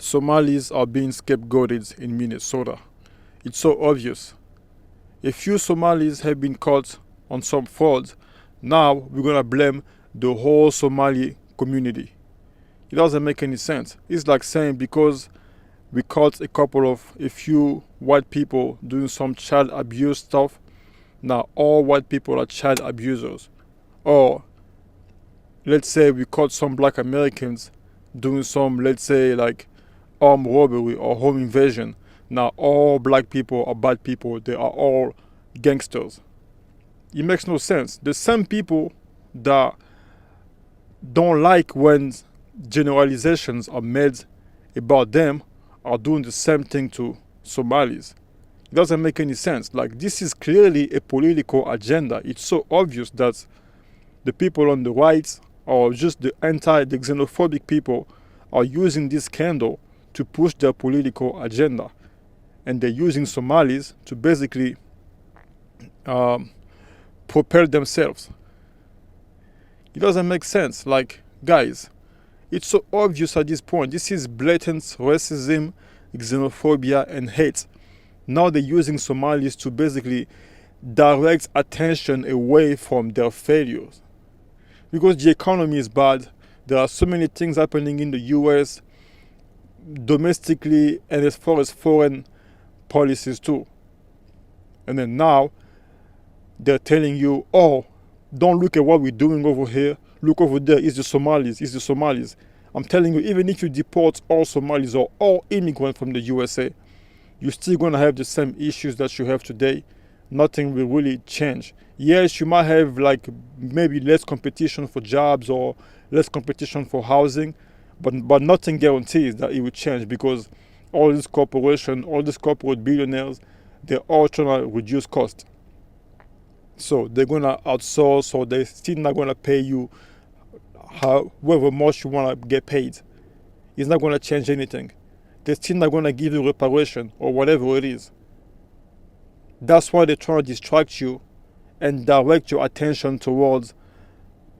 Somalis are being scapegoated in Minnesota. It's so obvious. A few Somalis have been caught on some fraud. Now we're gonna blame the whole Somali community. It doesn't make any sense. It's like saying because we caught a few white people doing some child abuse stuff, now all white people are child abusers. Or let's say we caught some black Americans doing some, let's say, like armed robbery or home invasion. Now all black people are bad people. They are all gangsters. It makes no sense. The same people that don't like when generalizations are made about them are doing the same thing to Somalis. It doesn't make any sense. Like, this is clearly a political agenda. It's so obvious that the people on the right or just the xenophobic people are using this scandal to push their political agenda. And they're using Somalis to basically propel themselves. It doesn't make sense. Like, guys, it's so obvious at this point. This is blatant racism, xenophobia, and hate. Now they're using Somalis to basically direct attention away from their failures. Because the economy is bad, there are so many things happening in the US, domestically, and as far as foreign policies too. And then now, they're telling you, oh, don't look at what we're doing over here. Look over there, it's the Somalis, it's the Somalis. I'm telling you, even if you deport all Somalis or all immigrants from the USA, you're still going to have the same issues that you have today. Nothing will really change. Yes, you might have like maybe less competition for jobs or less competition for housing, but nothing guarantees that it will change because all these corporations, all these corporate billionaires, they're all trying to reduce costs. So they're going to outsource or they're still not going to pay you however much you want to get paid. It's not going to change anything. They're still not going to give you reparation or whatever it is. That's why they're trying to distract you and direct your attention towards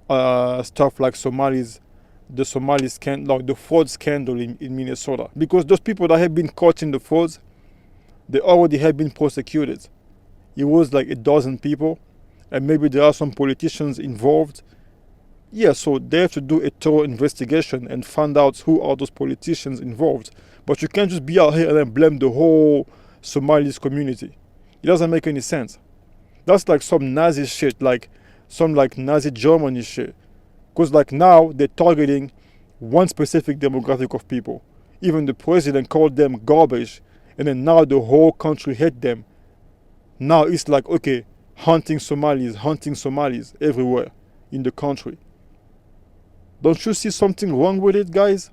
stuff like the Somali scandal, like the fraud scandal in Minnesota. Because those people that have been caught in the frauds, they already have been prosecuted. It was like a dozen people, and maybe there are some politicians involved. Yeah, so they have to do a thorough investigation and find out who are those politicians involved. But you can't just be out here and then blame the whole Somalis community. It doesn't make any sense. That's like some Nazi shit, like some like Nazi Germany shit. Because like now they're targeting one specific demographic of people. Even the president called them garbage, and then now the whole country hate them. Now it's like, okay, hunting Somalis everywhere in the country. Don't you see something wrong with it, guys?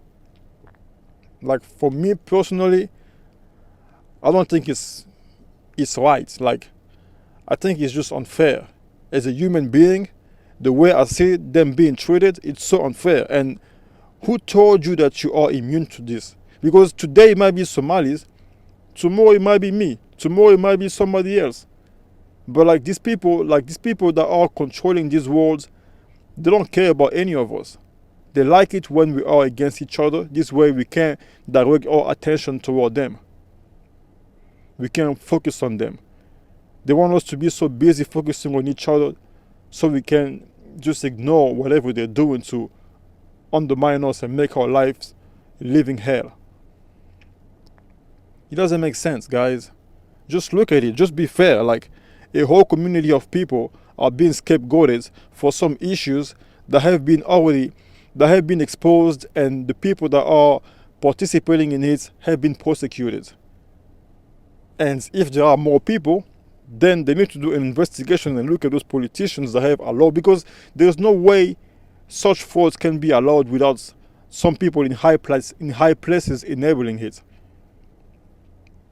Like, for me personally, I don't think it's right. Like, I think it's just unfair. As a human being, the way I see them being treated, it's so unfair. And who told you that you are immune to this? Because today it might be Somalis, tomorrow it might be me, tomorrow it might be somebody else. But like these people that are controlling these worlds, they don't care about any of us. They like it when we are against each other. This way we can direct our attention toward them. We can focus on them. They want us to be so busy focusing on each other so we can just ignore whatever they're doing to undermine us and make our lives living hell. It doesn't make sense, guys. Just look at it. Just be fair. Like, a whole community of people are being scapegoated for some issues that have been exposed, and the people that are participating in it have been prosecuted. And if there are more people, then they need to do an investigation and look at those politicians that have allowed, because there's no way such frauds can be allowed without some people in high places enabling it.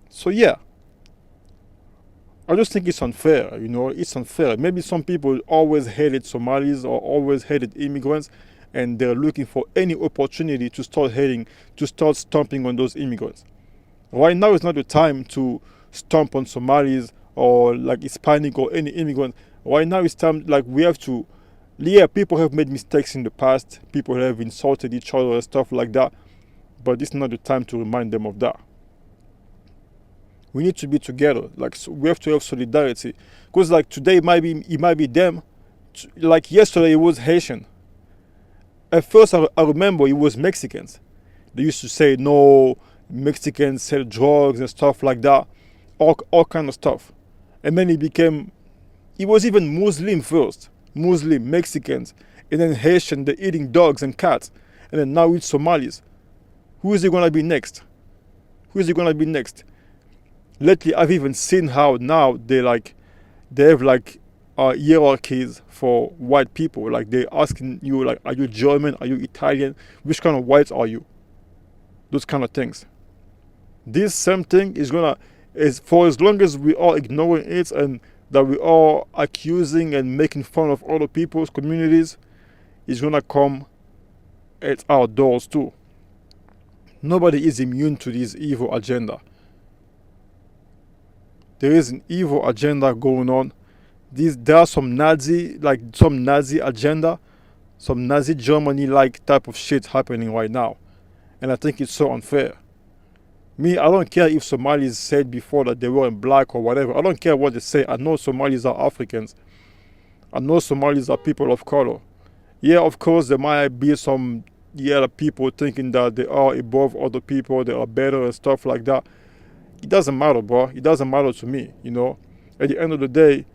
So yeah, I just think it's unfair, it's unfair. Maybe some people always hated Somalis or always hated immigrants, and they're looking for any opportunity to start stomping on those immigrants. Right now is not the time to stomp on Somalis or like Hispanic or any immigrant. Right now it's time, like, we have to, yeah, people have made mistakes in the past, people have insulted each other and stuff like that. But this is not the time to remind them of that. We need to be together. Like, so we have to have solidarity. Because like today it might be them. Like yesterday it was Haitian. At first I remember it was Mexicans. They used to say no, Mexicans sell drugs and stuff like that. All kind of stuff. And then it was even Muslim first. Muslim, Mexicans, and then Haitian, they're eating dogs and cats. And then now it's Somalis. Who is it gonna be next? Who is it gonna be next? Lately I've even seen how now they have hierarchies for white people. Like they're asking you like, are you German? Are you Italian? Which kind of whites are you? Those kind of things. This same thing is for as long as we are ignoring it and that we are accusing and making fun of other people's communities, it's gonna come at our doors too. Nobody is immune to this evil agenda. There is an evil agenda going on. There are some Nazi agenda, some Nazi Germany like type of shit happening right now. And I think it's so unfair. Me, I don't care if Somalis said before that they weren't black or whatever. I don't care what they say. I know Somalis are Africans. I know Somalis are people of color. Yeah, of course, there might be some people thinking that they are above other people, they are better and stuff like that. It doesn't matter, bro. It doesn't matter to me, you know. At the end of the day,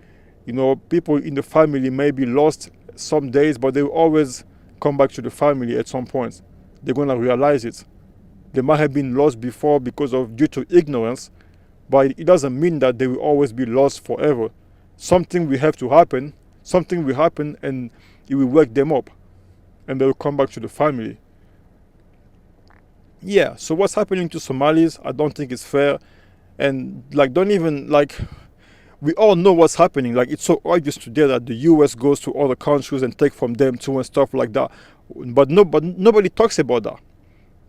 you know, people in the family may be lost some days, but they will always come back to the family at some point. They're going to realize it. They might have been lost before due to ignorance, but it doesn't mean that they will always be lost forever. Something will happen, and it will wake them up, and they will come back to the family. Yeah, so what's happening to Somalis, I don't think it's fair. And we all know what's happening. Like, it's so obvious today that the US goes to other countries and take from them too and stuff like that. But nobody talks about that.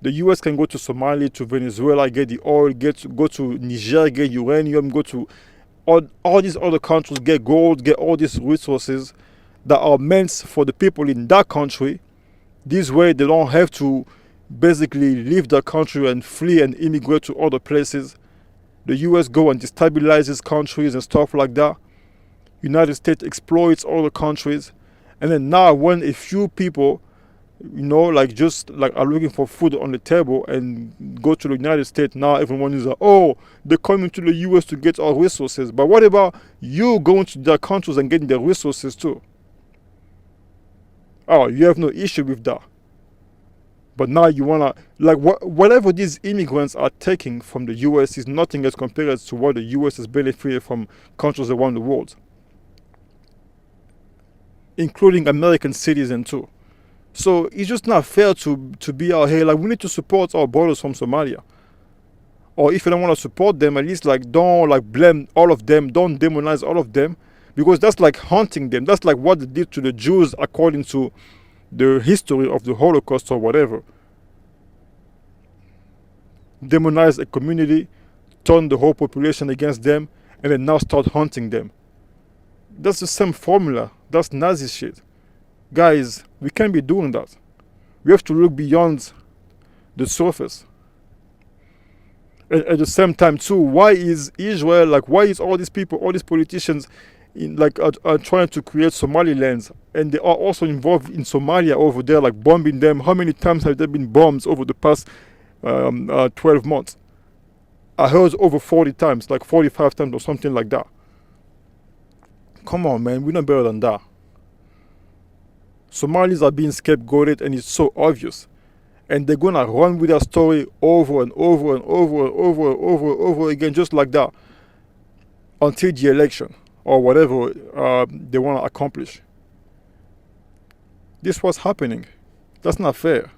The US can go to Somalia, to Venezuela, get the oil, go to Niger, get uranium, go to all these other countries, get gold, get all these resources that are meant for the people in that country. This way they don't have to basically leave the country and flee and immigrate to other places. The US go and destabilizes countries and stuff like that. United States exploits other countries. And then now when a few people, you know, are looking for food on the table and go to the United States, now everyone is like, oh, they're coming to the US to get our resources. But what about you going to their countries and getting their resources too? Oh, you have no issue with that. But now you wanna, whatever these immigrants are taking from the US is nothing as compared to what the US has benefited from countries around the world, including American citizens too. So it's just not fair to be out here. Like, we need to support our brothers from Somalia. Or if you don't want to support them, at least don't blame all of them, don't demonize all of them, because that's like hunting them. That's like what they did to the Jews according to the history of the Holocaust or whatever. Demonize a community, turn the whole population against them, and then now start hunting them. That's the same formula. That's Nazi shit. Guys, we can't be doing that. We have to look beyond the surface. And at the same time too, why is Israel, why is all these people, all these politicians are trying to create Somalilands, and they are also involved in Somalia over there, bombing them? How many times have there been bombs over the past 12 months? I heard over 40 times, 45 times or something like that. Come on, man, we're not better than that. Somalis are being scapegoated, and it's so obvious. And they're gonna run with their story over and over and over and over and over and over again, just like that, until the election or whatever they want to accomplish. This was happening. That's not fair.